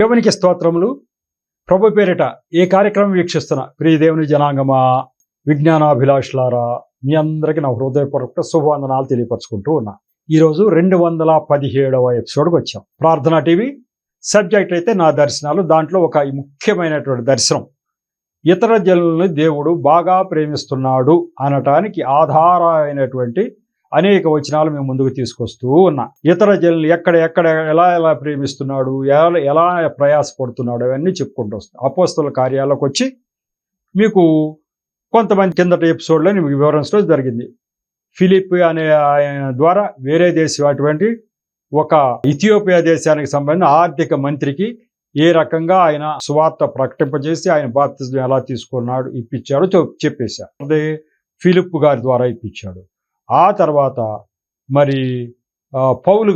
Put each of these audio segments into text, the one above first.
దేవునికి స్తోత్రములు. ప్రభు పేరిట ఏ కార్యక్రమం వీక్షిస్తున్న ప్రియ దేవుని జనాంగమా, విజ్ఞానాభిలాషులారా, మీ అందరికీ నా హృదయపూర్వక శుభవందనాలు తెలియపరచుకుంటూ ఉన్నా. ఈరోజు 217వ ఎపిసోడ్కి వచ్చాం. ప్రార్థనా టీవీ సబ్జెక్ట్ అయితే నా దర్శనాలు. దాంట్లో ఒక ముఖ్యమైనటువంటి దర్శనం, ఇతర జనులని దేవుడు బాగా ప్రేమిస్తున్నాడు అనటానికి ఆధారమైనటువంటి అనేక వచనాలు మేము ముందుకు తీసుకొస్తూ ఉన్నా. ఇతర జనులు ఎక్కడ ఎలా ప్రేమిస్తున్నాడు, ఎలా ప్రయాసపడుతున్నాడు, అవన్నీ చెప్పుకుంటూ వస్తాం. అపోస్తలుల కార్యాలకు వచ్చి మీకు కొంతమంది కిందటి ఎపిసోడ్లో మీకు వివరించడం జరిగింది. ఫిలిప్ అనే ఆయన ద్వారా వేరే దేశం అటువంటి ఒక ఇథియోపియా దేశానికి సంబంధించిన ఆర్థిక మంత్రికి ఏ రకంగా ఆయన సువార్త ప్రకటింపజేసి ఆయన బాప్తిజం ఎలా తీసుకున్నాడు ఇప్పించాడో చెప్పేశారు. అదే ఫిలిప్ గారి ద్వారా ఇప్పించాడు. ఆ తర్వాత మరి పౌలు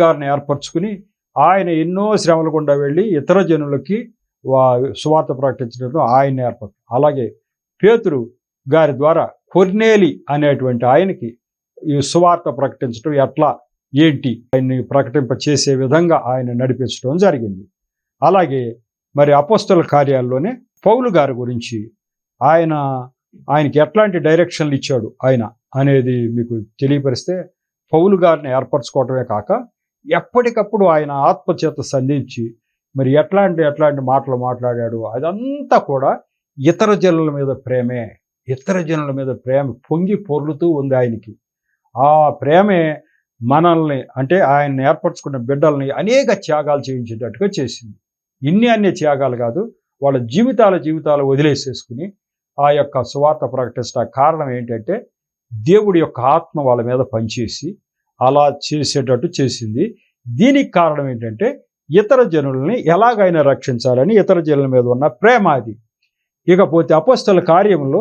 గారిని ఏర్పరచుకుని ఆయన ఎన్నో శ్రమల గుండా వెళ్ళి ఇతర జనులకి సువార్త ప్రకటించడం ఆయన ఏర్పరచు. అలాగే పేతురు గారి ద్వారా కొర్నేలి అనేటువంటి ఆయనకి ఈ సువార్త ప్రకటించడం ఎట్లా ఏంటి ఆయన్ని ప్రకటింప చేసే విధంగా ఆయన నడిపించడం జరిగింది. అలాగే మరి అపోస్తలుల కార్యాల్లోనే పౌలు గారి గురించి ఆయనకి ఎట్లాంటి డైరెక్షన్లు ఇచ్చాడు ఆయన అనేది మీకు తెలియపరిస్తే, పౌలు గారిని ఏర్పరచుకోవటమే కాక ఎప్పటికప్పుడు ఆయన ఆత్మచేత సంధించి మరి ఎట్లాంటి మాటలు మాట్లాడాడు, అదంతా కూడా ఇతర జనుల మీద ప్రేమ పొంగి పొర్లుతూ ఉంది ఆయనకి. ఆ ప్రేమే మనల్ని, అంటే ఆయన్ని ఏర్పరచుకున్న బిడ్డల్ని అనేక త్యాగాలు చేయించేటట్టుగా చేసింది. అన్ని త్యాగాలు కాదు, వాళ్ళ జీవితాలు వదిలేసేసుకుని ఆ యొక్క సువార్త ప్రకటించడానికి కారణం ఏంటంటే దేవుడి యొక్క ఆత్మ వాళ్ళ మీద పనిచేసి అలా చేసేటట్టు చేసింది. దీనికి కారణం ఏంటంటే ఇతర జనుల్ని ఎలాగైనా రక్షించాలని ఇతర జనుల మీద ఉన్న ప్రేమ అది. ఇకపోతే అపోస్తలుల కార్యంలో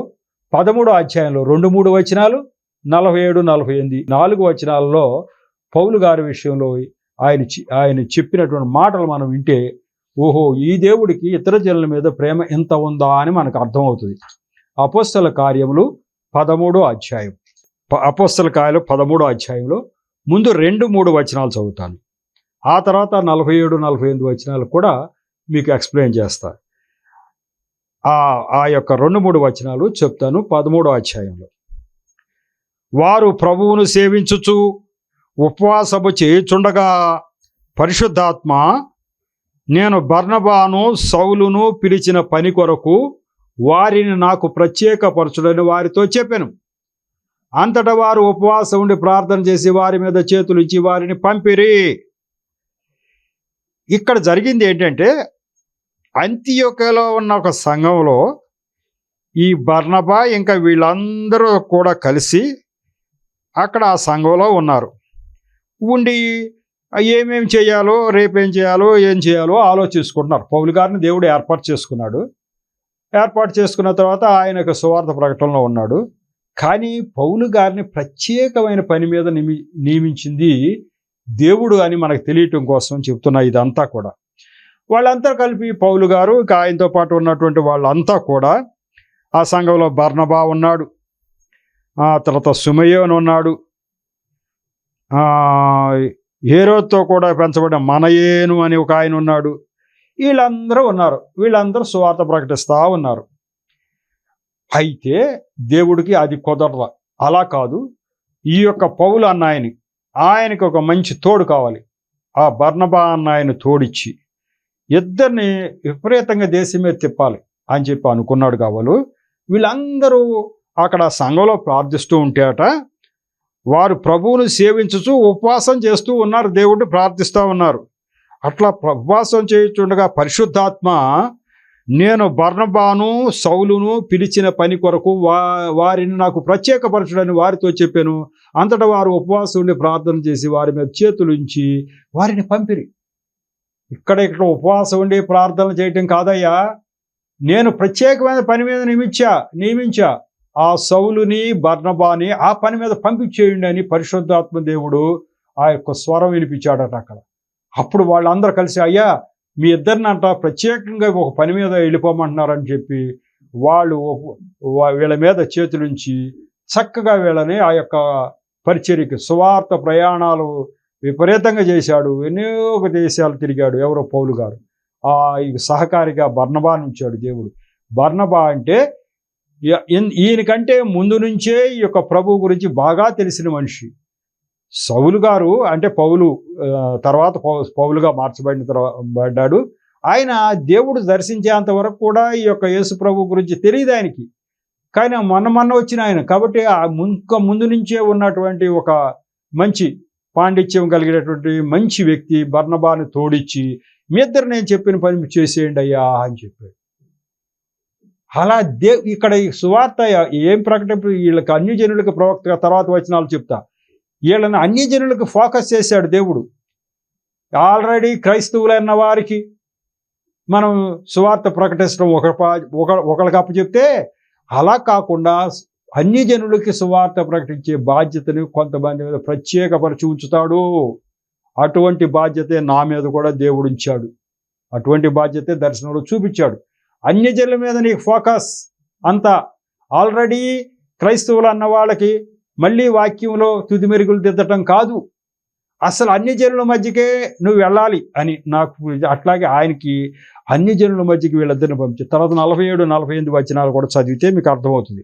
13వ అధ్యాయంలో 2-3 వచనాలు, 47-48 4 వచనాలలో పౌలు గారి విషయంలో ఆయన చెప్పినటువంటి మాటలు మనం వింటే, ఓహో, ఈ దేవుడికి ఇతర జనుల మీద ప్రేమ ఎంత ఉందా అని మనకు అర్థమవుతుంది. అపోస్తలుల కార్యములు 13వ అధ్యాయం, అపోస్తలుల కార్యాలు 13వ అధ్యాయంలో ముందు 2-3 వచనాలు చదువుతాను. ఆ తర్వాత 47-48 వచనాలు కూడా మీకు ఎక్స్ప్లెయిన్ చేస్తా. ఆ యొక్క 2-3 వచనాలు చెప్తాను. 13వ అధ్యాయంలో, వారు ప్రభువును సేవించుచు ఉపవాసము చేయుచుండగా పరిశుద్ధాత్మ నేను బర్నబాను సౌలును పిలిచిన పని కొరకు వారిని నాకు ప్రత్యేకపరచుడని వారితో చెప్పాను. అంతటా వారు ఉపవాసం ఉండి ప్రార్థన చేసి వారి మీద చేతులు ఇచ్చి వారిని పంపిరి. ఇక్కడ జరిగింది ఏంటంటే, అంతియోక్యలో ఉన్న ఒక సంఘంలో ఈ బర్నబా ఇంకా వీళ్ళందరూ కూడా కలిసి అక్కడ ఆ సంఘంలో ఉన్నారు. ఉండి ఏమేం చేయాలో, రేపేం చేయాలో, ఏం చేయాలో ఆలోచించుకుంటున్నారు. పౌలు గారిని దేవుడు ఏర్పాటు చేసుకున్నాడు. ఏర్పాటు చేసుకున్న తర్వాత ఆయనకు సువార్త ప్రకటనలో ఉన్నాడు. కానీ పౌలు గారిని ప్రత్యేకమైన పని మీద నియమించింది దేవుడు అని మనకు తెలియటం కోసం చెప్తున్నా. ఇదంతా కూడా వాళ్ళంతా కలిపి పౌలు గారు ఇంకా ఆయనతో పాటు ఉన్నటువంటి వాళ్ళంతా కూడా ఆ సంఘంలో బర్నబా ఉన్నాడు, ఆ తర్వాత సుమయోను ఉన్నాడు, హేరోద్తో కూడా పెంచబడిన మనయేను అని ఒక ఆయన ఉన్నాడు. వీళ్ళందరూ ఉన్నారు. వీళ్ళందరూ సువార్త ప్రకటిస్తూ ఉన్నారు. అయితే దేవుడికి అది కుదరదు. అలా కాదు, ఈ యొక్క పౌలు అన్న ఆయనకి ఒక మంచి తోడు కావాలి. ఆ బర్నబా అన్న ఆయన తోడిచ్చి ఇద్దరిని విపరీతంగా దేశం మీద తిప్పాలి అని చెప్పి అనుకున్నాడు. కావాలి వీళ్ళందరూ అక్కడ సంఘంలో ప్రార్థిస్తూ ఉంటేట వారు ప్రభువును సేవించుచు ఉపవాసం చేస్తూ ఉన్నారు, దేవుడిని ప్రార్థిస్తూ ఉన్నారు. అట్లా ఉపవాసం చేయుచుండగా పరిశుద్ధాత్మ నేను బర్నబాను సౌలును పిలిచిన పని కొరకు వారిని నాకు ప్రత్యేకపరచుడని వారితో చెప్పాను. అంతటా వారు ఉపవాసం ఉండి ప్రార్థన చేసి వారి మీద చేతులు ఉంచి వారిని పంపిరి. ఇక్కడ ఉపవాసం ఉండి ప్రార్థన చేయటం కాదయ్యా, నేను ప్రత్యేకమైన పని మీద నియమించా ఆ సౌలుని బర్నబాని ఆ పని మీద పంపించేయండి అని పరిశుద్ధాత్మ దేవుడు ఆ యొక్క స్వరం వినిపించాడట అక్కడ. అప్పుడు వాళ్ళందరూ కలిసి, అయ్యా మీ ఇద్దరిని అంట ప్రత్యేకంగా ఒక పని మీద వెళ్ళిపోమంటున్నారని చెప్పి వీళ్ళ మీద చేతులుంచి చక్కగా వీళ్ళని ఆ యొక్క పరిచర్యకి సువార్త ప్రయాణాలు విపరీతంగా చేశాడు. ఎన్నో దేశాలు తిరిగాడు ఎవరో పౌలు గారు. ఈ సహకారిగా బర్నబాను ఉంచాడు దేవుడు. బర్నబా అంటే ఈయనకంటే ముందు నుంచే ఈ యొక్క ప్రభు గురించి బాగా తెలిసిన మనిషి. సౌలు గారు అంటే పౌలు తర్వాత పౌలుగా మార్చబడ్డాడు. ఆయన దేవుడు దర్శించేంత వరకు కూడా ఈ యొక్క యేసు ప్రభు గురించి తెలియదు ఆయనకి. కానీ మొన్న వచ్చిన ఆయన కాబట్టి ముందు నుంచే ఉన్నటువంటి ఒక మంచి పాండిత్యం కలిగినటువంటి మంచి వ్యక్తి బర్నబాను తోడిచ్చి, మీ ఇద్దరు నేను చెప్పిన పని చేసేయండి అయ్యా అని చెప్పాడు. అలా ఇక్కడ ఈ సువార్త ఏం ప్రకటింపు, వీళ్ళకి అన్యజనులకు ప్రవక్తగా తర్వాత వచనాలు చెప్తా, వీళ్ళని అన్యజనులకు ఫోకస్ చేశాడు దేవుడు. ఆల్రెడీ క్రైస్తవులైన వారికి మనం సువార్త ప్రకటించడం ఒకళ్ళకి అప్పచెప్తే, అలా కాకుండా అన్యజనులకి సువార్త ప్రకటించే బాధ్యతని కొంతమంది మీద ప్రత్యేకపరిచి ఉంచుతాడు. అటువంటి బాధ్యతే నా మీద కూడా దేవుడు ఉంచాడు. అటువంటి బాధ్యతే దర్శనంలో చూపించాడు. అన్యజనుల మీద నీకు ఫోకస్ అంతా. ఆల్రెడీ క్రైస్తవులు అన్న వాళ్ళకి మళ్ళీ వాక్యంలో తుది మెరుగులు దిద్దటం కాదు, అసలు అన్యజనుల మధ్యకే నువ్వు వెళ్ళాలి అని నాకు. అట్లాగే ఆయనకి అన్యజనుల మధ్యకి వీళ్ళిద్దరిని పంపించి తర్వాత 47, 48 వచనాలు కూడా చదివితే మీకు అర్థమవుతుంది.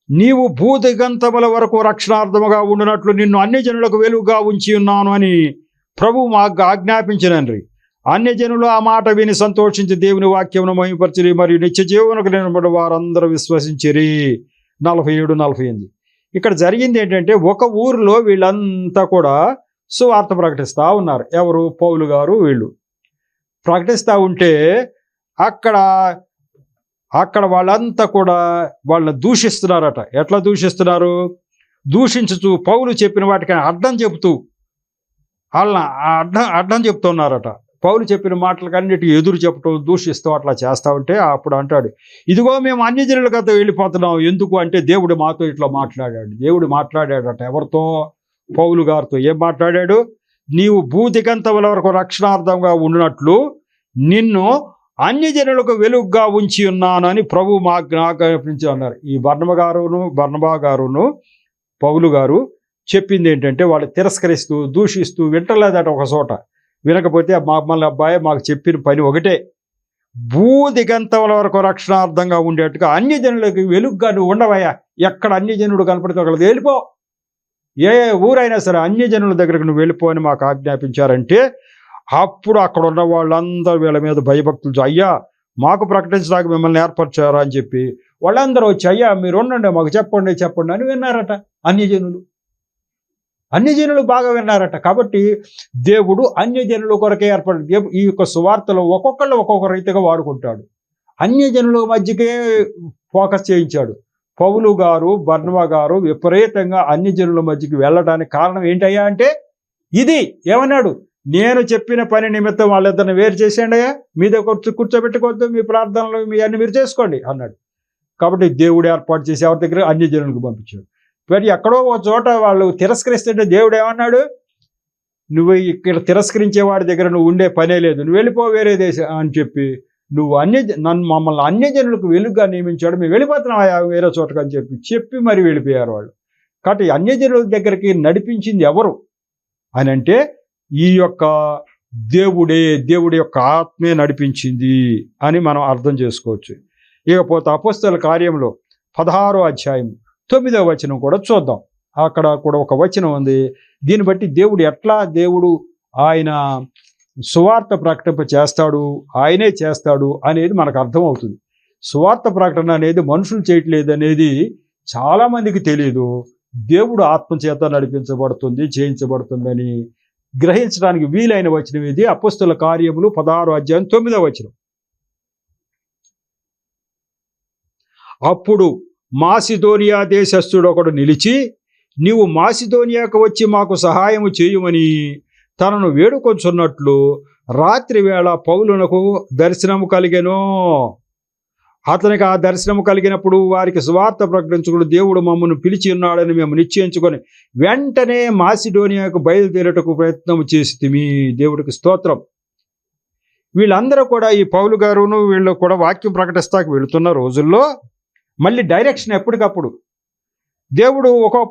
నీవు భూదిగంతముల వరకు రక్షణార్థముగా ఉండినట్లు నిన్ను అన్యజనులకు వెలుగుగా ఉంచి ఉన్నాను అని ప్రభువు మాకు ఆజ్ఞాపించినండ్రి. అన్యజనులు ఆ మాట విని సంతోషించి దేవుని వాక్యమును మహిమపరచిరి, మరియు నిత్య జీవనకు నిలబడి వారందరూ విశ్వసించిరి. 47, 48. ఇక్కడ జరిగింది ఏంటంటే, ఒక ఊరిలో వీళ్ళంతా కూడా సువార్త ప్రకటిస్తూ ఉన్నారు. ఎవరు? పౌలు గారు వీళ్ళు ప్రకటిస్తూ ఉంటే అక్కడ వాళ్ళంతా కూడా వాళ్ళని దూషిస్తున్నారట. ఎట్లా దూషిస్తున్నారు? దూషించుతూ పౌలు చెప్పిన వాటికి అడ్డం చెబుతూ వాళ్ళని అడ్డం చెప్తున్నారట. పౌలు చెప్పిన మాటలకన్నిటికీ ఎదురు చెప్పటం, దూషిస్తూ అట్లా చేస్తూ ఉంటే అప్పుడు అంటాడు, ఇదిగో మేము అన్యజనుల కథ వెళ్ళిపోతున్నాం. ఎందుకు అంటే దేవుడు మాతో ఇట్లా మాట్లాడాడు. దేవుడు మాట్లాడాడట. ఎవరితో? పౌలు గారితో. ఏం మాట్లాడాడు? నీవు భూదిగంతముల వరకు రక్షణార్థంగా ఉన్నట్లు నిన్ను అన్యజనులకు వెలుగుగా ఉంచి ఉన్నాను అని ప్రభు మాకు ఆజ్ఞాపించి అన్నారు. ఈ బర్నబా గారును పౌలు గారు చెప్పింది ఏంటంటే, వాళ్ళు తిరస్కరిస్తూ దూషిస్తూ వింటలేదట. ఒక చోట వినకపోతే మమ్మల్ని అబ్బాయి మాకు చెప్పిన పని ఒకటే, భూదిగంతముల వరకు రక్షణార్థంగా ఉండేట్టుగా అన్యజనులకు వెలుగుగా నువ్వు ఉండవయ్యా. ఎక్కడ అన్యజనుడు కనపడితే అక్కడ వెళ్ళిపో, ఏ ఊరైనా సరే అన్యజనుల దగ్గరకు నువ్వు వెళ్ళిపో అని మాకు ఆజ్ఞాపించారంటే, అప్పుడు అక్కడ ఉన్న వాళ్ళందరూ వీళ్ళ మీద భయభక్తులు, అయ్యా మాకు ప్రకటించడానికి మిమ్మల్ని ఏర్పరిచారా అని చెప్పి వాళ్ళందరూ వచ్చి, అయ్యా మీరు ఉండండి మాకు చెప్పండి అని విన్నారట. అన్యజనులు బాగా విన్నారట. కాబట్టి దేవుడు అన్యజనుల కొరకే ఏర్పడి ఈ యొక్క సువార్తలో ఒక్కొక్కళ్ళు ఒక్కొక్క రీతిగా వాడుకుంటాడు. అన్యజనుల మధ్యకే ఫోకస్ చేయించాడు. పౌలు గారు బర్నబా గారు విపరీతంగా అన్యజనుల మధ్యకి వెళ్ళడానికి కారణం ఏంటయ్యా అంటే, ఇది ఏమన్నాడు, నేను చెప్పిన పని నిమిత్తం వాళ్ళిద్దరిని వేరు చేసేయండి అయ్యా, మీ దగ్గర కూర్చోబెట్టుకోవద్దు, మీ ప్రార్థనలు మీ అన్ని మీరు చేసుకోండి అన్నాడు. కాబట్టి దేవుడు ఏర్పాటు చేసి ఎవరి దగ్గర అన్యజనులకు పంపించాడు. మరి ఎక్కడో ఒక చోట వాళ్ళు తిరస్కరిస్తుంటే దేవుడు ఏమన్నాడు, నువ్వు ఇక్కడ తిరస్కరించే వాడి దగ్గర నువ్వు ఉండే పనే లేదు, నువ్వు వెళ్ళిపో వేరే దేశం అని చెప్పి నువ్వు మమ్మల్ని అన్యజనులకు వెలుగుగా నియమించాడు, మేము వెళ్ళిపోతున్నావా వేరే చోటకు అని చెప్పి మరి వెళ్ళిపోయారు వాళ్ళు. కాబట్టి అన్యజనుల దగ్గరికి నడిపించింది ఎవరు అని అంటే, ఈ యొక్క దేవుడి యొక్క ఆత్మే నడిపించింది అని మనం అర్థం చేసుకోవచ్చు. ఇకపోతే అపోస్తల కార్యంలో 16వ అధ్యాయం 9వ వచనం కూడా చూద్దాం. అక్కడ కూడా ఒక వచనం ఉంది. దీన్ని బట్టి దేవుడు ఆయన సువార్త ప్రకటింప చేస్తాడు, ఆయనే చేస్తాడు అనేది మనకు అర్థమవుతుంది. సువార్త ప్రకటన అనేది మనుషులు చేయట్లేదు అనేది చాలామందికి తెలియదు. దేవుడు ఆత్మచేత చేయించబడుతుందని గ్రహించడానికి వీలైన వచనం ఇది. అపోస్తల కార్యములు 16వ అధ్యాయం 9వ వచనం. అప్పుడు మాసిదోనియా దేశస్థుడు ఒకడు నిలిచి, నీవు మాసిదోనియాకు వచ్చి మాకు సహాయము చేయమని తనను వేడుకొంచున్నట్లు రాత్రి వేళ పౌలునకు దర్శనము కలిగెను. అతనికి ఆ దర్శనము కలిగినప్పుడు వారికి సువార్త ప్రకటించుకుని దేవుడు మమ్మల్ని పిలిచి ఉన్నాడని మేము నిశ్చయించుకొని వెంటనే మాసిడోనియాకు బయలుదేరటకు ప్రయత్నం చేసి దేవుడికి స్తోత్రం. వీళ్ళందరూ కూడా ఈ పౌలు గారును వీళ్ళు కూడా వాక్యం ప్రకటిస్తాకు వెళుతున్న రోజుల్లో మళ్ళీ డైరెక్షన్ ఎప్పటికప్పుడు దేవుడు ఒక్కో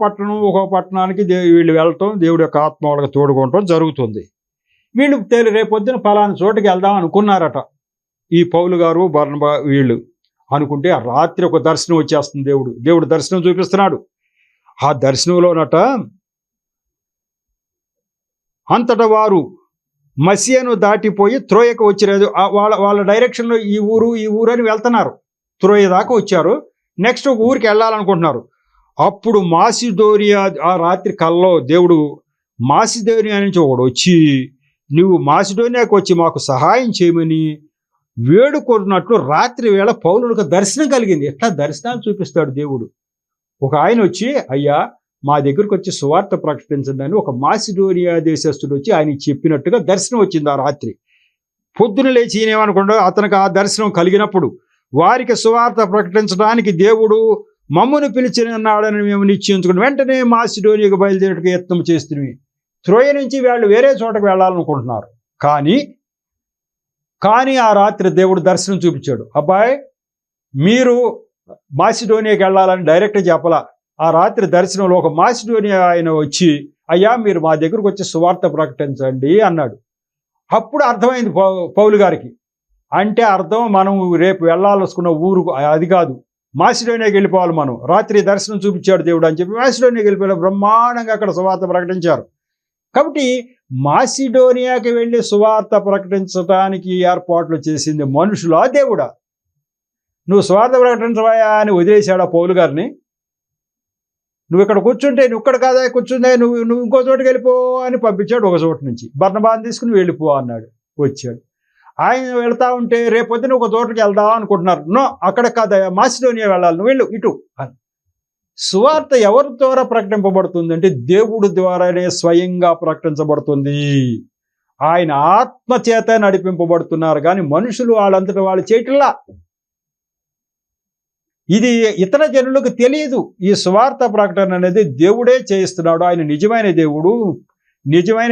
పట్టణానికి వీళ్ళు వెళ్ళటం, దేవుడి యొక్క ఆత్మ వాళ్ళకి తోడుకోవటం జరుగుతుంది. వీళ్ళు రేపొద్దున పలానా చోటుకి వెళ్దాం అనుకున్నారట, ఈ పౌలు గారు బర్నబా వీళ్ళు అనుకుంటే ఆ రాత్రి ఒక దర్శనం వచ్చేస్తుంది. దేవుడు దర్శనం చూపిస్తున్నాడు. ఆ దర్శనంలోనట అంతటా వారు మసియను దాటిపోయి త్రోయకు వచ్చిరాదు. వాళ్ళ డైరెక్షన్లో ఈ ఊరు అని వెళ్తున్నారు. త్రోయ దాకా వచ్చారు. నెక్స్ట్ ఒక ఊరికి వెళ్ళాలనుకుంటున్నారు. అప్పుడు మాసిదోనియా, ఆ రాత్రి కల్లో దేవుడు మాసిదోనియా నుంచి ఒకడు వచ్చి, నువ్వు మాసిదోనియాకు వచ్చి మాకు సహాయం చేయమని వేడుకున్నట్లు రాత్రి వేళ పౌలునికి దర్శనం కలిగింది. ఎట్లా దర్శనాలు చూపిస్తాడు దేవుడు. ఒక ఆయన వచ్చి, అయ్యా మా దగ్గరకు వచ్చి సువార్త ప్రకటించండి అని ఒక మాసిడోనియా దేశస్తుడు వచ్చి ఆయన చెప్పినట్టుగా దర్శనం వచ్చింది ఆ రాత్రి. పొద్దున లేచి ఏమనుకుండా అతనికి ఆ దర్శనం కలిగినప్పుడు వారికి సువార్త ప్రకటించడానికి దేవుడు మమ్మను పిలిచినాడని మేము నిశ్చయించుకుని వెంటనే మాసిడోనియాకు బయలుదేరటకు యత్నం చేస్తున్నాయి. త్రోయ నుంచి వాళ్ళు వేరే చోటకు వెళ్ళాలనుకుంటున్నారు. కానీ ఆ రాత్రి దేవుడు దర్శనం చూపించాడు. అబ్బాయి మీరు మాసిడోనియాకి వెళ్ళాలని డైరెక్ట్ చెప్పలా. ఆ రాత్రి దర్శనంలో ఒక మాసిడోనియా ఆయన వచ్చి, అయ్యా మీరు మా దగ్గరకు వచ్చి సువార్త ప్రకటించండి అన్నాడు. అప్పుడు అర్థమైంది పౌలు గారికి. అంటే అర్థం మనం రేపు వెళ్ళాల్సుకున్న ఊరు అది కాదు, మాసిడోనియాకి వెళ్ళిపోవాలి మనం. రాత్రి దర్శనం చూపించాడు దేవుడు అని చెప్పి మాసిడోనియాకి వెళ్ళిపోయి బ్రహ్మాండంగా అక్కడ సువార్త ప్రకటించారు. కాబట్టి మాసిడోనియాకి వెళ్ళి సువార్త ప్రకటించడానికి ఏర్పాట్లు చేసింది మనుషులా దేవుడా? నువ్వు సువార్త ప్రకటించవా అని వదిలేశాడా పౌలు గారిని? నువ్వు ఇక్కడ కూర్చుంటే, నువ్వు ఇక్కడ కాదా కూర్చుందే, నువ్వు ఇంకో చోటుకి వెళ్ళిపో అని పంపించాడు. ఒక చోటు నుంచి బర్నబాను తీసుకుని వెళ్ళిపో అన్నాడు. వచ్చాడు. ఆయన వెళ్తా ఉంటే రేపొద్దున ఒక చోటుకి వెళ్దాం అనుకుంటున్నారు. నో, అక్కడ కాదా, మాసిడోనియా వెళ్ళాలి, నువ్వు వెళ్ళు ఇటు అని. సువార్త ఎవరి ద్వారా ప్రకటింపబడుతుంది అంటే దేవుడి ద్వారానే స్వయంగా ప్రకటించబడుతుంది. ఆయన ఆత్మ చేత నడిపింపబడుతున్నారు, కానీ మనుషులు వాళ్ళంతటా వాళ్ళు చేయట్లా. ఇది ఇతర జనులకు తెలియదు. ఈ సువార్త ప్రకటన అనేది దేవుడే చేయిస్తున్నాడు. ఆయన నిజమైన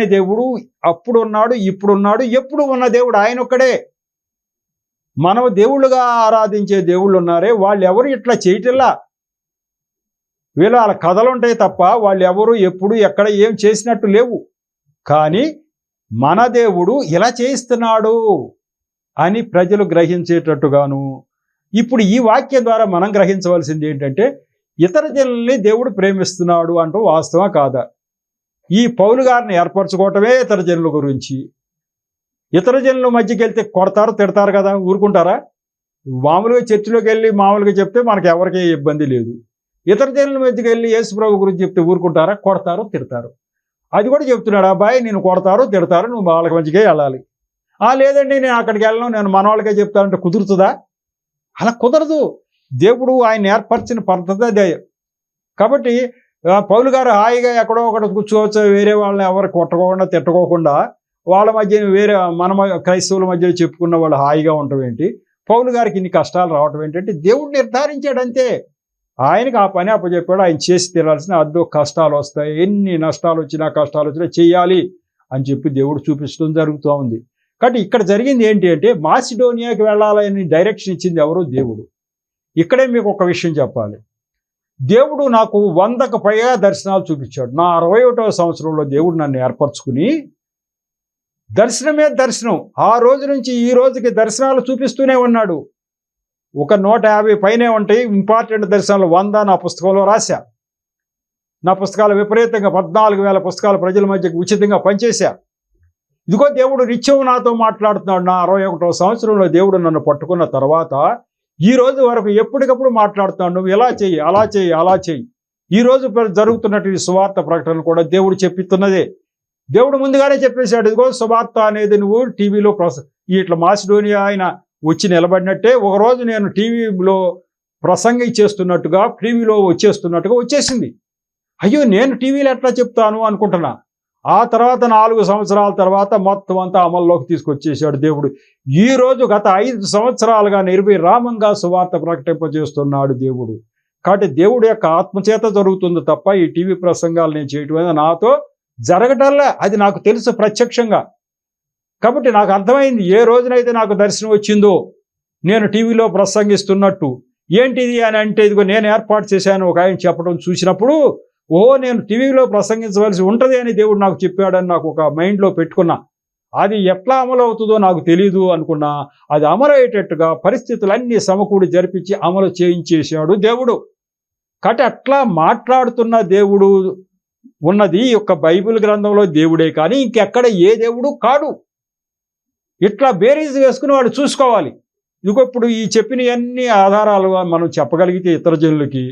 దేవుడు అప్పుడు ఉన్నాడు, ఇప్పుడున్నాడు, ఎప్పుడు ఉన్న దేవుడు ఆయన ఒక్కడే. మనం దేవుళ్ళుగా ఆరాధించే దేవుళ్ళు ఉన్నారే, వాళ్ళు ఎవరు ఇట్లా చేయటల్లా. వాళ్ళ కథలు ఉంటాయి తప్ప వాళ్ళు ఎవరు ఎప్పుడు ఎక్కడ ఏం చేసినట్టు లేవు. కానీ మన దేవుడు ఇలా చేయిస్తున్నాడు అని ప్రజలు గ్రహించేటట్టుగాను. ఇప్పుడు ఈ వాక్యం ద్వారా మనం గ్రహించవలసింది ఏంటంటే, ఇతర జనుల్ని దేవుడు ప్రేమిస్తున్నాడు అంటూ వాస్తవం కాదా? ఈ పౌలు గారిని ఏర్పరచుకోవటమే ఇతర జనుల గురించి. ఇతర జనుల మధ్యకి వెళ్తే కొడతారు, తిడతారు కదా, ఊరుకుంటారా? మామూలుగా చర్చిలోకి వెళ్ళి మామూలుగా చెప్తే మనకు ఎవరికీ ఇబ్బంది లేదు. ఇతర జనుల మధ్యకి వెళ్ళి యేసు ప్రభు గురించి చెప్తే ఊరుకుంటారా? కొడతారు, తిడతారు. అది కూడా చెప్తున్నాడు. అబ్బాయి నేను కొడతారు, తిడతారు, నువ్వు వాళ్ళకి మంచిగా వెళ్ళాలి. లేదండి నేను అక్కడికి వెళ్ళను, నేను మన వాళ్ళకే చెప్తానంటే కుదురుతుందా? అలా కుదరదు. దేవుడు ఆయన ఏర్పరిచిన పద్ధతి అదే. కాబట్టి పౌలు గారు హాయిగా ఎక్కడో ఒకటి కూర్చోవచ్చు, వేరే వాళ్ళని ఎవరు కొట్టకోకుండా తిట్టుకోకుండా వాళ్ళ మధ్య మన క్రైస్తవుల మధ్యలో చెప్పుకున్న వాళ్ళు హాయిగా ఉండటం ఏంటి? పౌలు గారికి ఇన్ని కష్టాలు రావటం ఏంటంటే దేవుడు నిర్ధారించాడు అంతే. ఆయనకి ఆ పని అప్పచెప్పాడు. ఆయన చేసి తీరాల్సిన కష్టాలు వస్తాయి, ఎన్ని కష్టాలు వచ్చినా చెయ్యాలి అని చెప్పి దేవుడు చూపించడం జరుగుతూ ఉంది. కాబట్టి ఇక్కడ జరిగింది ఏంటి అంటే, మాసిడోనియాకి వెళ్ళాలని డైరెక్షన్ ఇచ్చింది ఎవరు? దేవుడు. ఇక్కడే మీకు ఒక విషయం చెప్పాలి. దేవుడు నాకు 100కు పైగా దర్శనాలు చూపించాడు. నా 61వ సంవత్సరంలో దేవుడు నన్ను ఏర్పరచుకుని దర్శనమే దర్శనం, ఆ రోజు నుంచి ఈ రోజుకి దర్శనాలు చూపిస్తూనే ఉన్నాడు. ఒక 150 పైనే ఉంటాయి ఇంపార్టెంట్ దర్శనాలు. 100 నా పుస్తకంలో రాశా. నా పుస్తకాలు విపరీతంగా 14,000 పుస్తకాలు ప్రజల మధ్యకి ఉచితంగా పనిచేశా. ఇదిగో దేవుడు నిత్యం నాతో మాట్లాడుతున్నాడు. నా 61వ సంవత్సరంలో దేవుడు నన్ను పట్టుకున్న తర్వాత ఈ రోజు వరకు ఎప్పటికప్పుడు మాట్లాడుతున్నాడు. నువ్వు ఇలా చెయ్యి, అలా చెయ్యి, అలా చెయ్యి. ఈ రోజు జరుగుతున్నటువంటి సువార్త ప్రకటన కూడా దేవుడు చెప్పిస్తున్నదే. దేవుడు ముందుగానే చెప్పేశాడు, ఇదిగో సువార్త అనేది నువ్వు టీవీలో ఇట్లా మాసిడోనియా ఆయన వచ్చి నిలబడినట్టే ఒకరోజు నేను టీవీలో ప్రసంగం చేస్తున్నట్టుగా, టీవీలో వచ్చేస్తున్నట్టుగా వచ్చేసింది. అయ్యో నేను టీవీలో ఎట్లా చెప్తాను అనుకుంటున్నా. ఆ తర్వాత 4 సంవత్సరాల తర్వాత మొత్తం అంతా అమల్లోకి తీసుకొచ్చేసాడు దేవుడు. ఈ రోజు గత 5 సంవత్సరాలుగా నిర్విరామంగా సువార్త ప్రకటింపజేస్తున్నాడు దేవుడు. కాబట్టి దేవుడు యొక్క ఆత్మచేత జరుగుతుంది తప్ప ఈ టీవీ ప్రసంగాలు నేను చేయటం నాతో జరగటంలే. అది నాకు తెలుసు ప్రత్యక్షంగా. కాబట్టి నాకు అర్థమైంది, ఏ రోజునైతే నాకు దర్శనం వచ్చిందో నేను టీవీలో ప్రసంగిస్తున్నట్టు, ఏంటిది అని అంటే, ఇదిగో నేను ఏర్పాటు చేశాను ఒక ఆయన చెప్పడం చూసినప్పుడు, నేను టీవీలో ప్రసంగించవలసి ఉంటుంది అని దేవుడు నాకు చెప్పాడని నాకు ఒక మైండ్లో పెట్టుకున్నా. అది ఎట్లా అమలు అవుతుందో నాకు తెలీదు అనుకున్నా. అది అమలయ్యేటట్టుగా పరిస్థితులన్నీ సమకూడి జరిపించి అమలు చేయించేశాడు దేవుడు. కాబట్టి అట్లా మాట్లాడుతున్న దేవుడు ఉన్నది ఈ యొక్క బైబిల్ గ్రంథంలో దేవుడే కానీ ఇంకెక్కడ ఏ దేవుడు కాడు. ఇట్లా బేరీజు వేసుకుని వాడు చూసుకోవాలి. ఇదిగో ఇప్పుడు ఈ చెప్పినవన్నీ ఆధారాలు మనం చెప్పగలిగితే ఇతర జనులకి,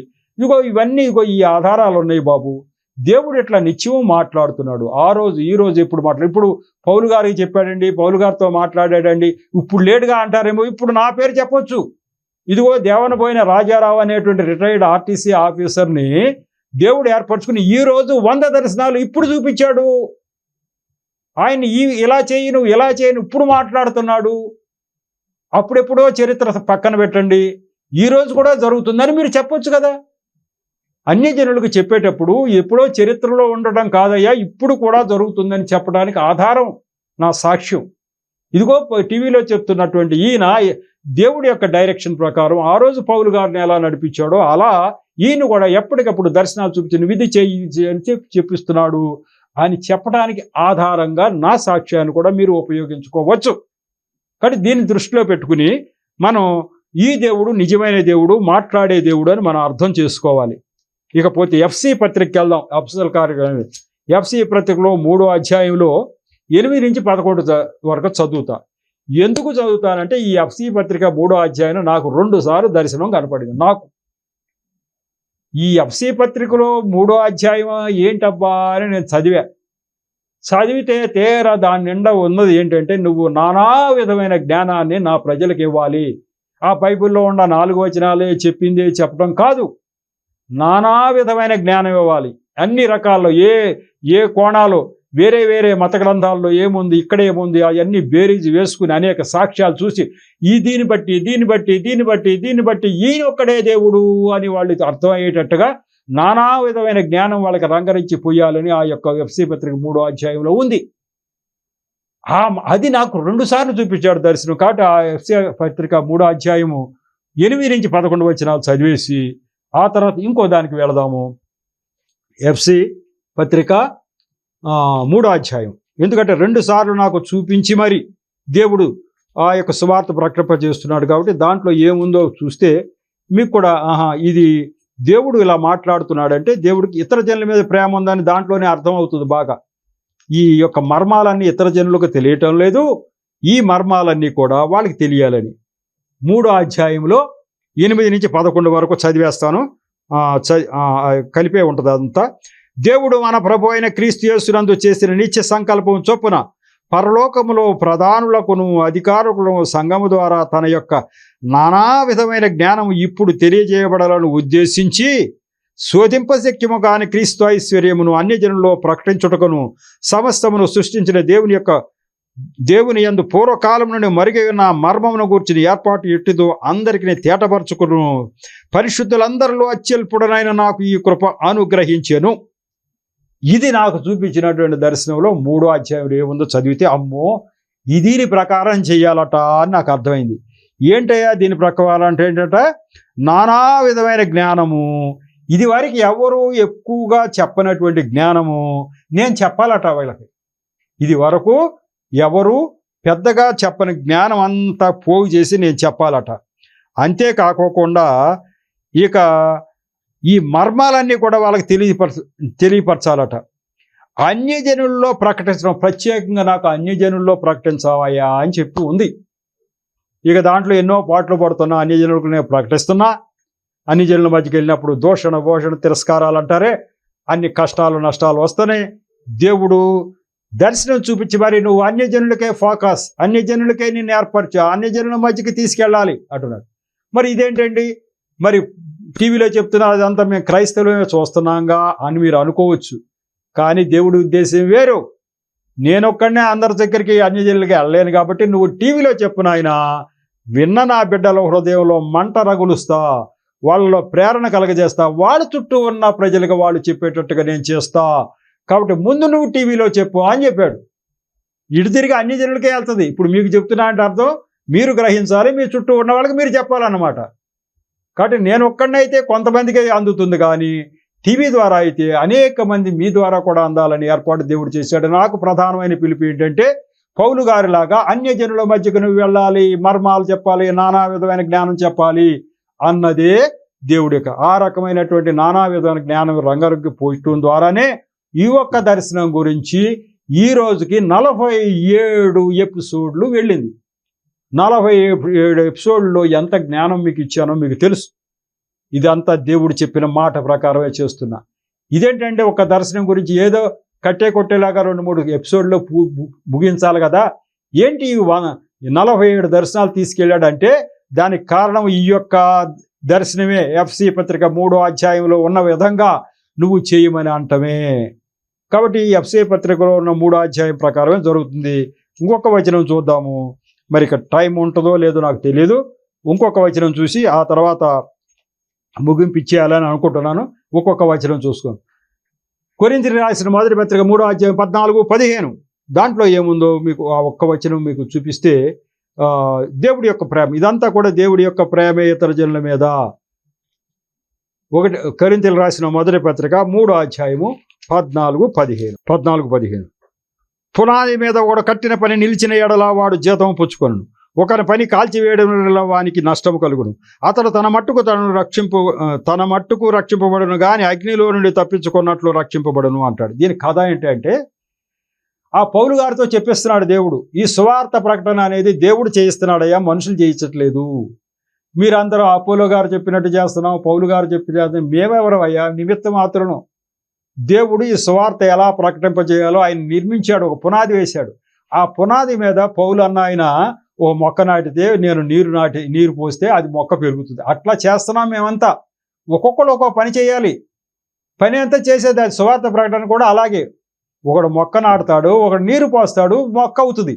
ఇవన్నీ ఈ ఆధారాలు ఉన్నాయి బాబు. దేవుడు ఇట్లా నిత్యం మాట్లాడుతున్నాడు. ఆ రోజు ఈ రోజు ఎప్పుడు ఇప్పుడు పౌలు గారికి చెప్పాడండి, పౌలు గారితో మాట్లాడాడండి, ఇప్పుడు లేటుగా అంటారేమో. ఇప్పుడు నా పేరు చెప్పొచ్చు. ఇదిగో దేవనబోయిన రాజారావు అనేటువంటి రిటైర్డ్ ఆర్టీసీ ఆఫీసర్ని దేవుడు ఏర్పరచుకుని ఈ రోజు 100 దర్శనాలు ఇప్పుడు చూపించాడు. ఆయన ఇలా చేయి, నువ్వు ఇలా చేయను ఇప్పుడు మాట్లాడుతున్నాడు. అప్పుడెప్పుడో చరిత్ర పక్కన పెట్టండి, ఈ రోజు కూడా జరుగుతుందని మీరు చెప్పొచ్చు కదా. అన్యజనులకు చెప్పేటప్పుడు ఎప్పుడో చరిత్రలో ఉండటం కాదయ్యా, ఇప్పుడు కూడా జరుగుతుందని చెప్పడానికి ఆధారం నా సాక్ష్యం. ఇదిగో టీవీలో చెప్తున్నటువంటి ఈయన దేవుడి యొక్క డైరెక్షన్ ప్రకారం ఆ రోజు పౌలు గారిని ఎలా నడిపించాడో అలా ఈయన కూడా ఎప్పటికప్పుడు దర్శనాలు చూపించిన విధి చేయి అని చెప్పిస్తున్నాడు అని చెప్పడానికి ఆధారంగా నా సాక్ష్యాన్ని కూడా మీరు ఉపయోగించుకోవచ్చు. కానీ దీన్ని దృష్టిలో పెట్టుకుని మనం ఈ దేవుడు నిజమైన దేవుడు, మాట్లాడే దేవుడు అని మనం అర్థం చేసుకోవాలి. ఇకపోతే ఎఫ్సి పత్రికకి వెళ్దాం. అఫ్సల్ కార్యక్రమం ఎఫ్సి పత్రికలో 3వ అధ్యాయంలో 8 నుంచి 11 వరకు చదువుతా. ఎందుకు చదువుతానంటే ఈ ఎఫ్సి పత్రిక 3వ అధ్యాయం నాకు 2 సార్లు దర్శనం కనపడింది. నాకు ఈ ఎఫ్సి పత్రికలో 3వ అధ్యాయం ఏంటబ్బా అని నేను చదివితే తేరా దాని నిండా ఉన్నది ఏంటంటే, నువ్వు నానా విధమైన జ్ఞానాన్ని నా ప్రజలకు ఇవ్వాలి. ఆ బైబిల్లో ఉన్న 4 వచనాలే చెప్పింది చెప్పడం కాదు, నానా విధమైన జ్ఞానం ఇవ్వాలి. అన్ని రకాల్లో ఏ కోణాలు, వేరే మత గ్రంథాల్లో ఏముంది, ఇక్కడ ఏముంది, అవన్నీ బేరీజు వేసుకుని అనేక సాక్ష్యాలు చూసి దీన్ని బట్టి ఈయన ఒక్కడే దేవుడు అని వాళ్ళకి అర్థమయ్యేటట్టుగా నానా విధమైన జ్ఞానం వాళ్ళకి రంగరించి పోయాలని ఆ యొక్క ఎఫ్సి పత్రిక 3వ అధ్యాయంలో ఉంది. అది నాకు 2 సార్లు చూపించాడు దర్శనం. కాబట్టి ఆ ఎఫ్సి పత్రిక 3వ అధ్యాయము 8 నుంచి 11 వచనాలు చదివేసి ఆ తర్వాత ఇంకో దానికి వెళదాము. ఎఫ్సి పత్రిక 3వ అధ్యాయం. ఎందుకంటే 2 సార్లు నాకు చూపించి మరి దేవుడు ఆ యొక్క సువార్త ప్రకటింపజేస్తున్నాడు కాబట్టి దాంట్లో ఏముందో చూస్తే మీకు కూడా ఇది దేవుడు ఇలా మాట్లాడుతున్నాడంటే దేవుడికి ఇతర జనుల మీద ప్రేమ ఉందని దాంట్లోనే అర్థమవుతుంది బాగా. ఈ యొక్క మర్మాలన్నీ ఇతర జనులకు తెలియటం లేదు, ఈ మర్మాలన్నీ కూడా వాళ్ళకి తెలియాలని 3వ అధ్యాయంలో 8 నుంచి 11 వరకు చదివేస్తాను. కలిపే ఉంటుంది అదంతా. దేవుడు మన ప్రభు అయిన క్రీస్తు యేసునందు చేసిన నిత్య సంకల్పం చొప్పున పరలోకములో ప్రధానులకును అధికారులను సంఘము ద్వారా తన యొక్క నానా విధమైన జ్ఞానం ఇప్పుడు తెలియజేయబడాలని ఉద్దేశించి శోధింపశక్యము కాని క్రీస్తు ఐశ్వర్యమును అన్యజనుల్లో ప్రకటించుటకును సమస్తమును సృష్టించిన దేవుని యందు పూర్వకాలం నుండి మరిగి ఉన్న మర్మమును గూర్చిన ఏర్పాటు ఎట్టిదో అందరికీ తేటపరచుకును పరిశుద్ధులందరిలో అత్యల్పుడనైన నాకు ఈ కృప అనుగ్రహించెను. ఇది నాకు చూపించినటువంటి దర్శనంలో 3వ అధ్యాయంలో ఏముందో చదివితే అమ్మో దీని ప్రకారం చెయ్యాలట అని నాకు అర్థమైంది. ఏంటయ్యా దీని ప్రకారం అంటే ఏంటంటే, నానా విధమైన జ్ఞానము, ఇది వరకు ఎవరు ఎక్కువగా చెప్పనటువంటి జ్ఞానము నేను చెప్పాలట వీళ్ళకి. ఇది వరకు ఎవరు పెద్దగా చెప్పని జ్ఞానం అంతా పోగు చేసి నేను చెప్పాలట. అంతేకాకోకుండా ఇక ఈ మర్మాలన్నీ కూడా వాళ్ళకి తెలియపరచాలట. అన్యజనుల్లో ప్రకటించడం, ప్రత్యేకంగా నాకు అన్యజనుల్లో ప్రకటించావయ్యా అని చెప్పి ఉంది. ఇక దాంట్లో ఎన్నో పాటలు పడుతున్నా, అన్యజనులకు నేను ప్రకటిస్తున్నా. అన్యజనుల మధ్యకి వెళ్ళినప్పుడు దూషణ భోషణ తిరస్కారాలు అంటారే, అన్ని కష్టాలు నష్టాలు వస్తున్నాయి. దేవుడు దర్శనం చూపించి మరి నువ్వు అన్యజనులకే ఫోకస్, అన్యజనులకే నిన్ను ఏర్పరచా, అన్యజనుల మధ్యకి తీసుకెళ్ళాలి అంటున్నాడు. మరి ఇదేంటండి, మరి టీవీలో చెప్తున్నారు అదంతా మేము క్రైస్తవులమే చూస్తున్నాంగా అని మీరు అనుకోవచ్చు. కానీ దేవుడి ఉద్దేశం వేరు. నేనొక్కడనే అందరి దగ్గరికి అన్యజనులకి వెళ్ళలేను కాబట్టి నువ్వు టీవీలో చెప్పు నాయనా, విన్న నా బిడ్డల హృదయంలో మంట రగులుస్తా, వాళ్ళలో ప్రేరణ కలగజేస్తా, వాళ్ళ చుట్టూ ఉన్న ప్రజలకు వాళ్ళు చెప్పేటట్టుగా నేను చేస్తా. కాబట్టి ముందు నువ్వు టీవీలో చెప్పు అని చెప్పాడు. ఇటు తిరిగి అన్యజనులకే వెళ్తుంది. ఇప్పుడు మీకు చెప్తున్నా అంటే అర్థం మీరు గ్రహించాలి, మీ చుట్టూ ఉన్న వాళ్ళకి మీరు చెప్పాలన్నమాట. కాబట్టి నేను ఒక్కడినైతే కొంతమందికి అందుతుంది, కానీ టీవీ ద్వారా అయితే అనేక మంది మీ ద్వారా కూడా అందాలని ఏర్పాటు దేవుడు చేశాడు. నాకు ప్రధానమైన పిలుపు ఏంటంటే, పౌలు గారిలాగా అన్యజనుల మధ్యకు నువ్వు వెళ్ళాలి, మర్మాలు చెప్పాలి, నానా విధమైన జ్ఞానం చెప్పాలి అన్నదే దేవుడి యొక్క ఆ రకమైనటువంటి నానా విధమైన జ్ఞానం రంగరంగు పోయటం ద్వారానే ఈ ఒక్క దర్శనం గురించి ఈ రోజుకి 47 ఎపిసోడ్లు వెళ్ళింది. 47 ఎపిసోడ్లో ఎంత జ్ఞానం మీకు ఇచ్చానో మీకు తెలుసు. ఇదంతా దేవుడు చెప్పిన మాట ప్రకారమే చేస్తున్నా. ఇదేంటంటే ఒక దర్శనం గురించి ఏదో కట్టే కొట్టేలాగా 2-3 ఎపిసోడ్లో ముగించాలి కదా. ఏంటి 47 దర్శనాలు తీసుకెళ్ళాడంటే దానికి కారణం ఈ యొక్క దర్శనమే. ఎఫ్సి పత్రిక 3వ అధ్యాయంలో ఉన్న విధంగా నువ్వు చేయమని అంటమే. కాబట్టి ఈ ఎఫ్సి పత్రికలో ఉన్న 3వ అధ్యాయం ప్రకారమే జరుగుతుంది. ఇంకొక వచనం చూద్దాము. మరి ఇక టైం ఉంటుందో లేదో నాకు తెలియదు. ఇంకొక వచనం చూసి ఆ తర్వాత ముగింపు ఇచ్చేయాలని అనుకుంటున్నాను. ఒక్కొక్క వచనం చూసుకోండి. కొరింథీయులకు రాసిన మొదటి పత్రిక 3వ అధ్యాయం 14-15 దాంట్లో ఏముందో మీకు ఆ ఒక్క వచనం మీకు చూపిస్తే, దేవుడి యొక్క ప్రేమ, ఇదంతా కూడా దేవుడి యొక్క ప్రేమే ఇతర జనుల మీద. కొరింథీయులకు రాసిన మొదటి పత్రిక 3వ అధ్యాయము 14-15 పునాది మీద ఒకడు కట్టిన పని నిలిచిన ఎడల వాడు జీతం పుచ్చుకొను, ఒకరి పని కాల్చివేయడం వానికి నష్టము కలుగును. అతడు తన మట్టుకు రక్షింపబడును గాని అగ్నిలో నుండి తప్పించుకున్నట్లు రక్షింపబడును అంటాడు. దీని కథ ఏంటంటే, ఆ పౌలు గారితో చెప్పిస్తున్నాడు దేవుడు, ఈ సువార్త ప్రకటన అనేది దేవుడు చేయిస్తున్నాడయ్యా, మనుషులు చేయించట్లేదు. మీరందరూ అపోలో గారు చెప్పినట్టు చేస్తున్నాం, పౌలు గారు చెప్పినట్టు, మేమెవరం అయ్యా, నిమిత్త మాత్రం. దేవుడు ఈ సువార్త ఎలా ప్రకటింపజేయాలో ఆయన నిర్మించాడు, ఒక పునాది వేశాడు. ఆ పునాది మీద పౌలు అన్న ఆయన ఓ మొక్క నాటితే నేను నీరు పోస్తే అది మొక్క పెరుగుతుంది. అట్లా చేస్తున్నాం మేమంతా. ఒక్కొక్కరు ఒక్కొక్క పని చేయాలి. పని అంతా చేసేది అది సువార్త ప్రకటన కూడా అలాగే. ఒకడు మొక్క నాటుతాడు, ఒకడు నీరు పోస్తాడు, మొక్క అవుతుంది.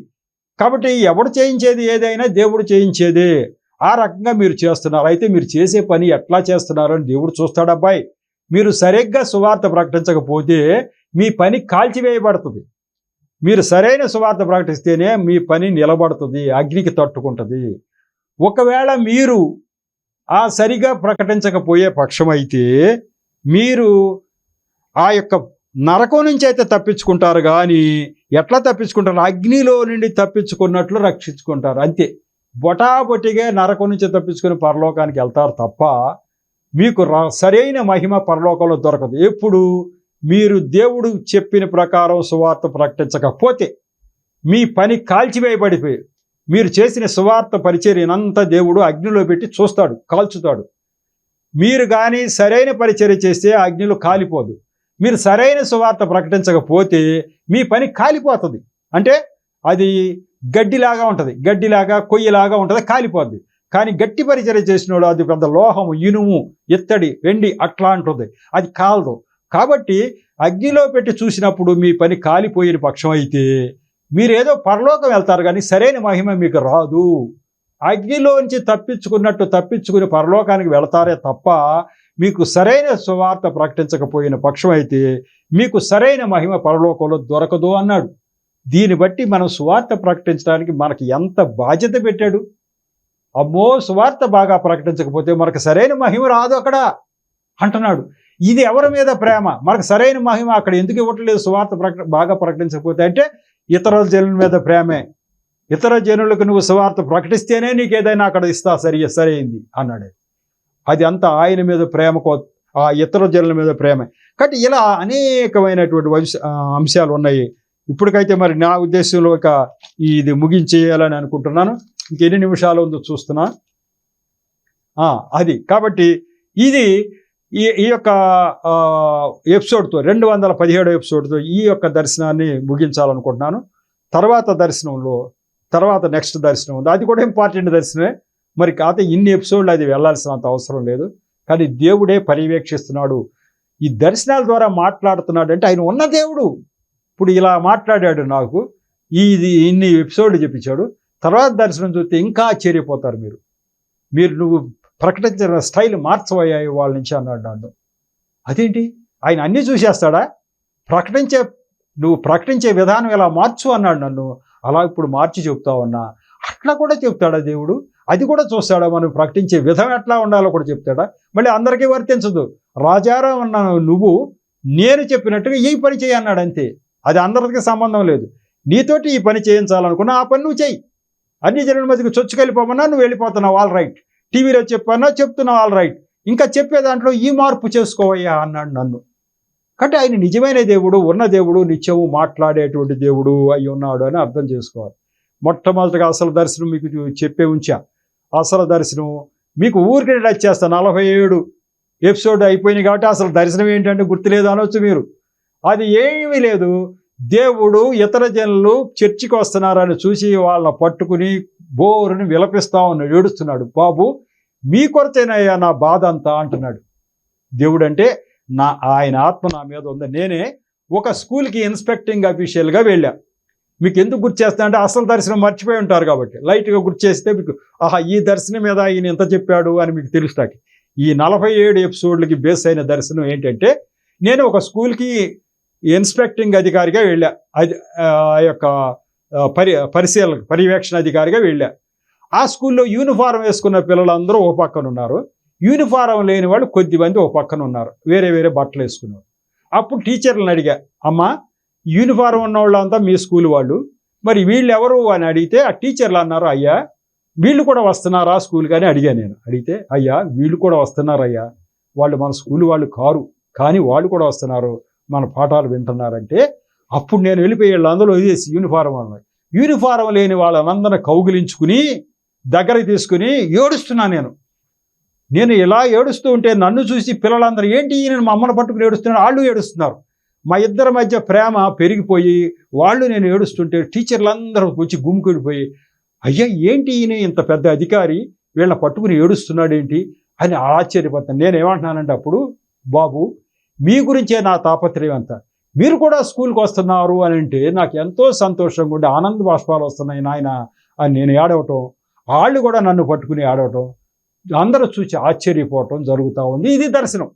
కాబట్టి ఎవడు చేయించేది ఏదైనా దేవుడు చేయించేదే. ఆ రకంగా మీరు చేస్తున్నారు. అయితే మీరు చేసే పని ఎట్లా చేస్తున్నారు అని దేవుడు చూస్తాడు. అబ్బాయి, మీరు సరిగ్గా సువార్త ప్రకటించకపోతే మీ పని కాల్చివేయబడుతుంది. మీరు సరైన సువార్త ప్రకటిస్తేనే మీ పని నిలబడుతుంది, అగ్నికి తట్టుకుంటుంది. ఒకవేళ మీరు ఆ సరిగా ప్రకటించకపోయే పక్షం అయితే మీరు ఆ యొక్క నరకం నుంచి అయితే తప్పించుకుంటారు, కానీ ఎట్లా తప్పించుకుంటారు? అగ్నిలో నుండి తప్పించుకున్నట్లు రక్షించుకుంటారు. అంతే. బొటాబొటిగా నరకం నుంచి తప్పించుకుని పరలోకానికి వెళ్తారు తప్ప మీకు సరైన మహిమ పరలోకంలో దొరకదు. ఎప్పుడు మీరు దేవుడు చెప్పిన ప్రకారం సువార్త ప్రకటించకపోతే మీ పని కాల్చివేయబడిపోయి మీరు చేసిన సువార్త పరిచర్యనంతా దేవుడు అగ్నిలో పెట్టి చూస్తాడు, కాల్చుతాడు. మీరు కానీ సరైన పరిచర్య చేస్తే అగ్నిలో కాలిపోదు. మీరు సరైన సువార్త ప్రకటించకపోతే మీ పని కాలిపోతుంది. అంటే అది గడ్డిలాగా ఉంటుంది, గడ్డిలాగా కొయ్యలాగా ఉంటుంది, కాలిపోద్ది. కానీ గట్టి పరిచర్య చేసినోడు అది పెద్ద లోహము, ఇనుము, ఇత్తడి, వెండి అట్లా ఉంటుంది, అది కాలదు. కాబట్టి అగ్నిలో పెట్టి చూసినప్పుడు మీ పని కాలిపోయిన పక్షం అయితే మీరేదో పరలోకం వెళ్తారు, కానీ సరైన మహిమ మీకు రాదు. అగ్నిలోంచి తప్పించుకుని పరలోకానికి వెళతారే తప్ప మీకు సరైన సువార్త ప్రకటించకపోయిన పక్షం అయితే మీకు సరైన మహిమ పరలోకంలో దొరకదు అన్నాడు. దీన్ని బట్టి మనం సువార్త ప్రకటించడానికి మనకి ఎంత బాధ్యత పెట్టాడు. అమ్మో, సువార్త బాగా ప్రకటించకపోతే మనకు సరైన మహిమ రాదు అక్కడ అంటున్నాడు. ఇది ఎవరి మీద ప్రేమ? మనకు సరైన మహిమ అక్కడ ఎందుకు ఇవ్వట్లేదు సువార్త బాగా ప్రకటించకపోతే అంటే ఇతర జనుల మీద ప్రేమే. ఇతర జనులకు నువ్వు సువార్త ప్రకటిస్తేనే నీకు ఏదైనా అక్కడ ఇస్తా సరైంది అన్నాడు. అది అంతా ఆయన మీద ప్రేమ, ఆ ఇతర జనుల మీద ప్రేమే. కాబట్టి ఇలా అనేకమైనటువంటి అంశాలు ఉన్నాయి. ఇప్పటికైతే మరి నా ఉద్దేశంలో ఇది ముగించేయాలని అనుకుంటున్నాను. ఇంకెన్ని నిమిషాలు ఉందో చూస్తున్నా. అది కాబట్టి ఇది ఈ యొక్క ఎపిసోడ్తో 217 ఎపిసోడ్తో ఈ యొక్క దర్శనాన్ని ముగించాలనుకుంటున్నాను. తర్వాత నెక్స్ట్ దర్శనం ఉంది, అది కూడా ఇంపార్టెంట్ దర్శనమే. మరి కాకపోతే ఇన్ని ఎపిసోడ్లు అది వెళ్ళాల్సినంత అవసరం లేదు, కానీ దేవుడే పర్యవేక్షిస్తున్నాడు. ఈ దర్శనాల ద్వారా మాట్లాడుతున్నాడు అంటే ఆయన ఉన్న దేవుడు. ఇప్పుడు ఇలా మాట్లాడాడు నాకు, ఇన్ని ఎపిసోడ్లు చెప్పించాడు. తర్వాత దర్శనం చూస్తే ఇంకా ఆశ్చర్యపోతారు మీరు నువ్వు ప్రకటించిన స్టైల్ మార్చబోయాయి వాళ్ళ నుంచి అన్నాడు నన్ను. అదేంటి, ఆయన అన్నీ చూసేస్తాడా? నువ్వు ప్రకటించే విధానం ఎలా మార్చు అన్నాడు నన్ను. అలా ఇప్పుడు మార్చి చెప్తా ఉన్నా. అట్లా కూడా చెప్తాడా దేవుడు? అది కూడా చూస్తాడా? మనం ప్రకటించే విధం ఎట్లా ఉండాలో కూడా చెప్తాడా? మళ్ళీ అందరికీ వర్తించదు. రాజారాం అన్న నువ్వు నేను చెప్పినట్టుగా ఈ పని చేయి అన్నాడు అంతే. అది అందరికి సంబంధం లేదు. నీతోటి ఈ పని చేయించాలనుకున్నా ఆ పని నువ్వు చెయ్యి. అన్ని జనుల మధ్యకు చొచ్చుకెళ్ళిపోమన్నా నువ్వు వెళ్ళిపోతున్నావు, ఆల్ రైట్. టీవీలో చెప్పన్నా చెప్తున్నావు, ఆల్ రైట్. ఇంకా చెప్పే దాంట్లో ఈ మార్పు చేసుకోవయ్యా అన్నాడు నన్ను. కాబట్టి ఆయన నిజమైన దేవుడు, ఉన్న దేవుడు, నిత్యము మాట్లాడేటువంటి దేవుడు అయి ఉన్నాడు అని అర్థం చేసుకోవాలి. మొట్టమొదటిగా అసలు దర్శనం మీకు చెప్పే ఉంచా. అసలు దర్శనం మీకు ఊరికి టచ్ చేస్తా. 47 ఎపిసోడ్ అయిపోయినాయి కాబట్టి అసలు దర్శనం ఏంటంటే గుర్తులేదు అనొచ్చు మీరు. అది ఏమీ లేదు. దేవుడు ఇతర జనులు చర్చికి వస్తున్నారని చూసి వాళ్ళని పట్టుకుని బోరుని విలపిస్తా ఉన్నాడు, ఏడుస్తున్నాడు. బాబు మీ కొరతేనయ్యా నా బాధ అంతా అంటున్నాడు. దేవుడు అంటే ఆయన ఆత్మ నా మీద ఉంది. నేనే ఒక స్కూల్కి ఇన్స్పెక్టింగ్ అఫీషియల్గా వెళ్ళా. మీకు ఎందుకు గుర్తు చేస్తా అంటే అసలు దర్శనం మర్చిపోయి ఉంటారు కాబట్టి లైట్గా గుర్తు చేస్తే మీకు ఆహా ఈ దర్శనం మీద ఈయన ఎంత చెప్పాడు అని మీకు తెలుస్తాకి. ఈ 47 ఎపిసోడ్లకి బేస్ అయిన దర్శనం ఏంటంటే, నేను ఒక స్కూల్కి ఇన్స్పెక్టింగ్ అధికారిగా వెళ్ళా. అది ఆ యొక్క పర్యవేక్షణ అధికారిగా వెళ్ళా. ఆ స్కూల్లో యూనిఫారం వేసుకున్న పిల్లలందరూ ఒక పక్కన ఉన్నారు, యూనిఫారం లేని వాళ్ళు కొద్దిమంది ఒక పక్కన ఉన్నారు, వేరే వేరే బట్టలు వేసుకున్నారు. అప్పుడు టీచర్లను అడిగా, అమ్మా యూనిఫారం ఉన్న వాళ్ళంతా మీ స్కూల్ వాళ్ళు, మరి వీళ్ళు ఎవరు అని అడిగితే ఆ టీచర్లు అన్నారు, అయ్యా వీళ్ళు కూడా వస్తున్నారా స్కూల్కి అని అడిగా. నేను అడిగితే, అయ్యా వీళ్ళు కూడా వస్తున్నారయ్యా, వాళ్ళు మన స్కూల్ వాళ్ళు కారు, కానీ వాళ్ళు కూడా వస్తున్నారు, మన పాఠాలు వింటున్నారంటే అప్పుడు నేను వెళ్ళిపోయి వీళ్ళందరూ వదిలేసి యూనిఫారం లేని వాళ్ళందరినీ కౌగిలించుకుని దగ్గరికి తీసుకుని ఏడుస్తున్నా. నేను ఇలా ఏడుస్తూ ఉంటే నన్ను చూసి పిల్లలందరూ ఏంటి నేను మా అమ్మను పట్టుకుని ఏడుస్తున్నాను, వాళ్ళు ఏడుస్తున్నారు. మా ఇద్దరి మధ్య ప్రేమ పెరిగిపోయి వాళ్ళు నేను ఏడుస్తుంటే టీచర్లందరూ వచ్చి గుమ్ముకుడిపోయి, అయ్యా ఏంటి ఈయన ఇంత పెద్ద అధికారి వీళ్ళని పట్టుకుని ఏడుస్తున్నాడు ఏంటి అని ఆశ్చర్యపోతాను. నేనేమంటున్నానంటే అప్పుడు, బాబు మీ గురించే నా తాపత్రయం అంతా, మీరు కూడా స్కూల్కి వస్తున్నారు అని అంటే నాకు ఎంతో సంతోషంగా ఉండి ఆనంద బాష్పాలు వస్తున్నాయి నాయన అని నేను ఏడవటం, వాళ్ళు కూడా నన్ను పట్టుకుని ఏడవటం, అందరూ చూసి ఆశ్చర్యపోవటం జరుగుతూ ఉంది. ఇది దర్శనం.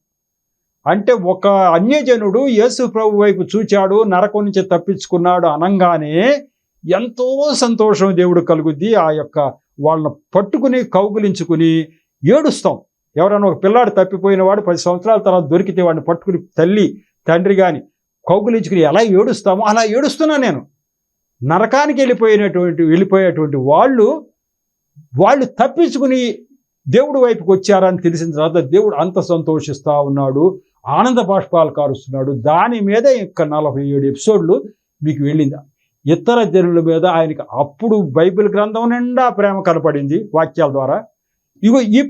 అంటే ఒక అన్యజనుడు యేసు ప్రభు వైపు చూచాడు, నరకం నుంచి తప్పించుకున్నాడు అనగానే ఎంతో సంతోషం దేవుడు కలుగుద్ది. ఆ యొక్క వాళ్ళని పట్టుకుని కౌగులించుకుని ఏడుస్తాం. ఎవరైనా ఒక పిల్లాడు తప్పిపోయిన వాడు 10 సంవత్సరాల తర్వాత దొరికితే వాడిని పట్టుకుని తల్లి తండ్రి కానీ కౌగులించుకుని ఎలా ఏడుస్తామో అలా ఏడుస్తున్నా నేను. నరకానికి వెళ్ళిపోయేటువంటి వాళ్ళు తప్పించుకుని దేవుడు వైపుకి వచ్చారని తెలిసిన తర్వాత దేవుడు అంత సంతోషిస్తూ ఉన్నాడు, ఆనంద బాష్పాలు కారుస్తున్నాడు. దాని మీద ఇంకా 47 ఎపిసోడ్లు మీకు వెళ్ళింది. ఇతర జనుల మీద ఆయనకి అప్పుడు బైబిల్ గ్రంథం నిండా ప్రేమ కనపడింది వాక్యాల ద్వారా,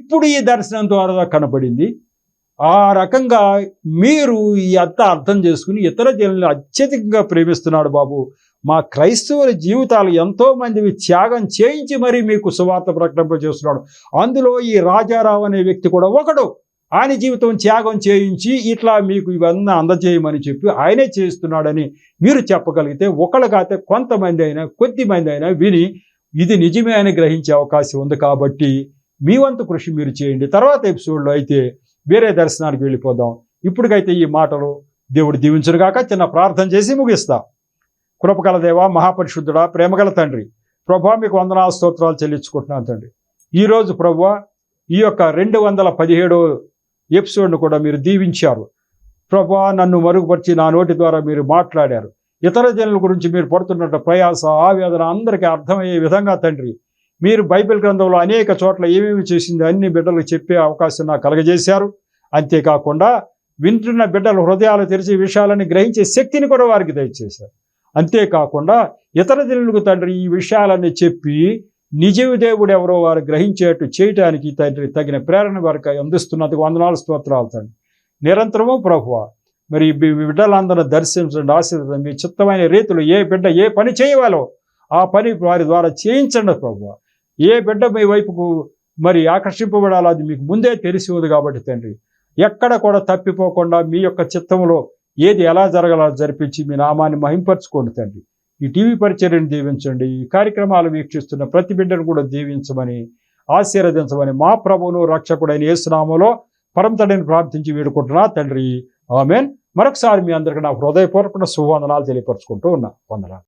ఇప్పుడు ఈ దర్శనం ద్వారా కనపడింది. ఆ రకంగా మీరు ఈ అర్థం చేసుకుని ఇతర జనులను అత్యధికంగా ప్రేమిస్తున్నాడు బాబు. మా క్రైస్తవుల జీవితాలు ఎంతోమందివి త్యాగం చేయించి మరీ మీకు సువార్త ప్రకటింప చేస్తున్నాడు. అందులో ఈ రాజారావు అనే వ్యక్తి కూడా ఒకడు. ఆయన జీవితం త్యాగం చేయించి ఇట్లా మీకు ఇవన్నీ అందజేయమని చెప్పి ఆయనే చేస్తున్నాడని మీరు చెప్పగలిగితే ఒకళ్ళు కాతే కొంతమంది అయినా కొద్దిమంది అయినా విని ఇది నిజమే అని గ్రహించే అవకాశం ఉంది. కాబట్టి మీ వంతు కృషి మీరు చేయండి. తర్వాత ఎపిసోడ్లో అయితే వేరే దర్శనానికి వెళ్ళిపోదాం. ఇప్పటికైతే ఈ మాటలు దేవుడు దీవించునుగాక. చిన్న ప్రార్థన చేసి ముగిస్తా. కృపగల దేవా, మహాపరిశుద్ధుడా, ప్రేమగల తండ్రి, ప్రభా మీకు వందనాలు స్తోత్రాలు చెల్లించుకుంటున్నాను తండ్రి. ఈరోజు ప్రభా ఈ యొక్క 217వ ఎపిసోడ్ను కూడా మీరు దీవించారు ప్రభా. నన్ను మరుగుపరిచి నా నోటి ద్వారా మీరు మాట్లాడారు. ఇతర జనుల గురించి మీరు పడుతున్న ప్రయాస ఆవేదన అందరికీ అర్థమయ్యే విధంగా తండ్రి మీరు బైబిల్ గ్రంథంలో అనేక చోట్ల ఏమేమి చేసింది అన్ని బిడ్డలకు చెప్పే అవకాశం నాకు కలగజేశారు. అంతేకాకుండా వింటున్న బిడ్డల హృదయాలు తెరిచి విషయాలని గ్రహించే శక్తిని కూడా వారికి దయచేశారు. అంతేకాకుండా ఇతర జనులకు తండ్రి ఈ విషయాలన్నీ చెప్పి నిజ దేవుడు ఎవరో వారు గ్రహించేట్టు చేయటానికి తండ్రి తగిన ప్రేరణ వారికి అందిస్తున్నందుకు వందనాలు స్తోత్రాలు తండ్రి. నిరంతరము ప్రభువా మరి బిడ్డలందరూ దర్శించండి, ఆశీర్వదించండి. మీ చిత్తమైన రీతిలో ఏ బిడ్డ ఏ పని చేయవాలో ఆ పని వారి ద్వారా చేయించండి ప్రభువా. ఏ బిడ్డ మీ వైపుకు మరి ఆకర్షింపబడాలో అది మీకు ముందే తెలిసి ఉంది కాబట్టి తండ్రి ఎక్కడ కూడా తప్పిపోకుండా మీ యొక్క చిత్తంలో ఏది ఎలా జరగాలో జరిపించి మీ నామాన్ని మహింపరచుకోండి తండ్రి. ఈ టీవీ పరిచర్యను దీవించండి. ఈ కార్యక్రమాలు వీక్షిస్తున్న ప్రతి బిడ్డను కూడా దీవించమని ఆశీర్వదించమని మా ప్రభువును రక్షకుడైన యేసు నామములో పరమతండ్రిని ప్రార్థించి వేడుకుంటున్నా తండ్రి. ఆమేన్. మరొకసారి మీ అందరికీ నా హృదయపూర్వక శుభవందనాలు తెలియపరచుకుంటూ ఉన్నా. వందనాలు.